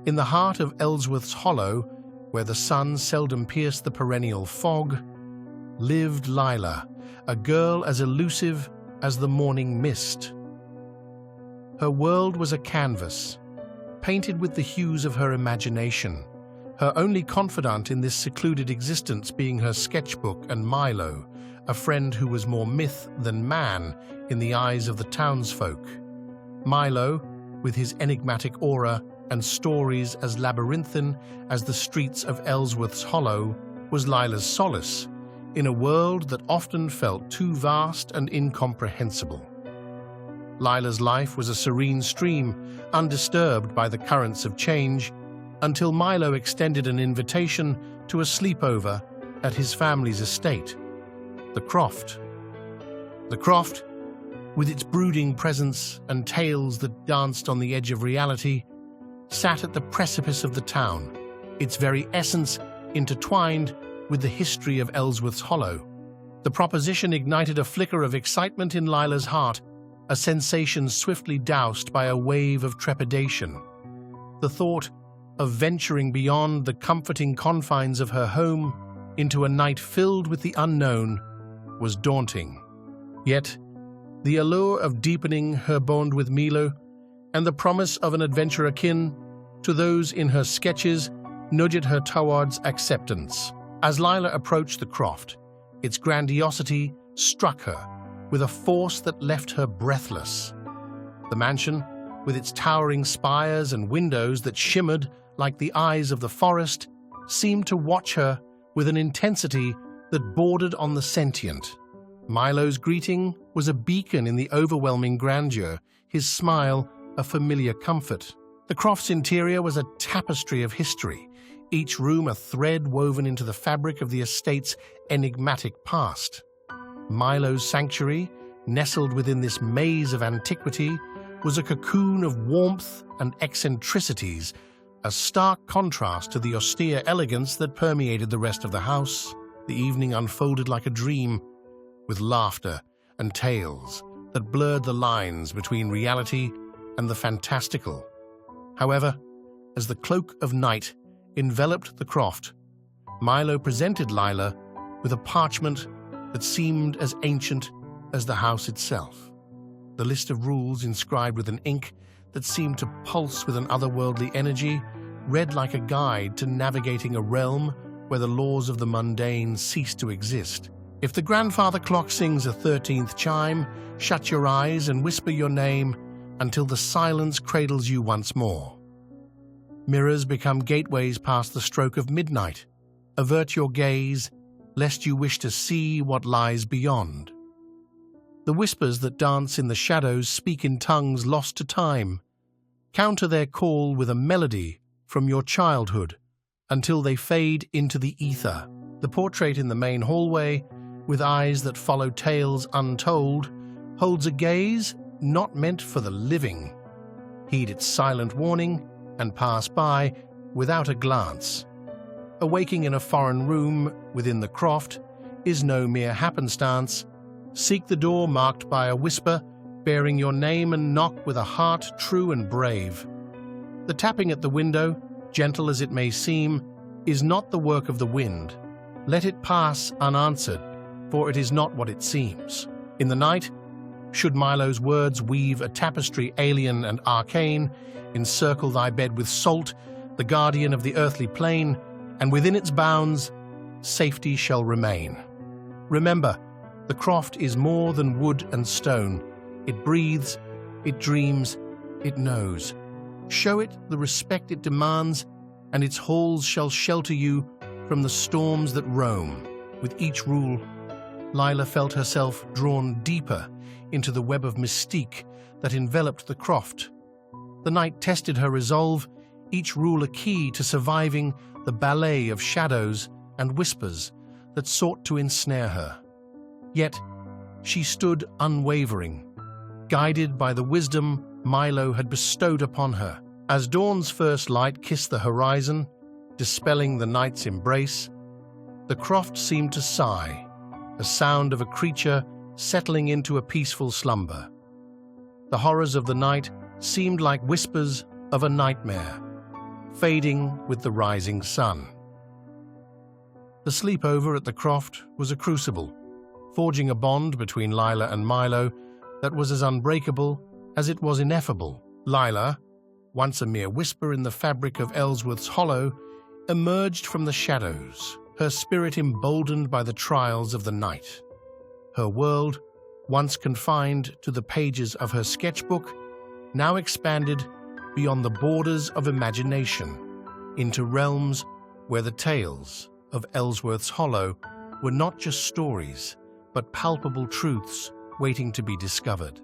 In the heart of Ellsworth's hollow, where the sun seldom pierced the perennial fog, lived Lila, a girl as elusive as the morning mist. Her world was a canvas, painted with the hues of her imagination, her only confidant in this secluded existence being her sketchbook and Milo, a friend who was more myth than man in the eyes of the townsfolk. Milo, with his enigmatic aura and stories as labyrinthine as the streets of Ellsworth's hollow, was Lila's solace in a world that often felt too vast and incomprehensible. Lila's life was a serene stream, undisturbed by the currents of change, until Milo extended an invitation to a sleepover at his family's estate, the Croft. The Croft, with its brooding presence and tales that danced on the edge of reality, sat at the precipice of the town, its very essence intertwined with the history of Ellsworth's hollow. The proposition ignited a flicker of excitement in Lila's heart, a sensation swiftly doused by a wave of trepidation. The thought of venturing beyond the comforting confines of her home into a night filled with the unknown was daunting. Yet, the allure of deepening her bond with Milo and the promise of an adventure akin to those in her sketches nudged her towards acceptance. As Lila approached the Croft, its grandiosity struck her with a force that left her breathless. The mansion, with its towering spires and windows that shimmered like the eyes of the forest, seemed to watch her with an intensity that bordered on the sentient. Milo's greeting was a beacon in the overwhelming grandeur, his smile a familiar comfort. The Croft's interior was a tapestry of history, each room a thread woven into the fabric of the estate's enigmatic past. Milo's sanctuary, nestled within this maze of antiquity, was a cocoon of warmth and eccentricities, a stark contrast to the austere elegance that permeated the rest of the house. The evening unfolded like a dream, with laughter and tales that blurred the lines between reality and the fantastical. However, as the cloak of night enveloped the Croft, Milo presented Lila with a parchment that seemed as ancient as the house itself. The list of rules, inscribed with an ink that seemed to pulse with an otherworldly energy, read like a guide to navigating a realm where the laws of the mundane cease to exist. If the grandfather clock sings a 13th chime, shut your eyes and whisper your name until the silence cradles you once more. Mirrors become gateways past the stroke of midnight. Avert your gaze, lest you wish to see what lies beyond. The whispers that dance in the shadows speak in tongues lost to time. Counter their call with a melody from your childhood until they fade into the ether. The portrait in the main hallway, with eyes that follow tales untold, holds a gaze not meant for the living. Heed its silent warning and pass by without a glance. Awaking in a foreign room within the Croft is no mere happenstance. Seek the door marked by a whisper, bearing your name, and knock with a heart true and brave. The tapping at the window, gentle as it may seem, is not the work of the wind. Let it pass unanswered, for it is not what it seems. In the night, should Milo's words weave a tapestry alien and arcane, encircle thy bed with salt, the guardian of the earthly plane, and within its bounds, safety shall remain. Remember, the Croft is more than wood and stone. It breathes, it dreams, it knows. Show it the respect it demands, and its halls shall shelter you from the storms that roam. With each rule, Lila felt herself drawn deeper into the web of mystique that enveloped the Croft. The night tested her resolve, each rule a key to surviving the ballet of shadows and whispers that sought to ensnare her. Yet, she stood unwavering, guided by the wisdom Milo had bestowed upon her. As dawn's first light kissed the horizon, dispelling the night's embrace, the Croft seemed to sigh, a sound of a creature settling into a peaceful slumber. The horrors of the night seemed like whispers of a nightmare, fading with the rising sun. The sleepover at the Croft was a crucible, forging a bond between Lila and Milo that was as unbreakable as it was ineffable. Lila, once a mere whisper in the fabric of Ellsworth's hollow, emerged from the shadows, her spirit emboldened by the trials of the night. Her world, once confined to the pages of her sketchbook, now expanded beyond the borders of imagination, into realms where the tales of Ellsworth's hollow were not just stories, but palpable truths waiting to be discovered.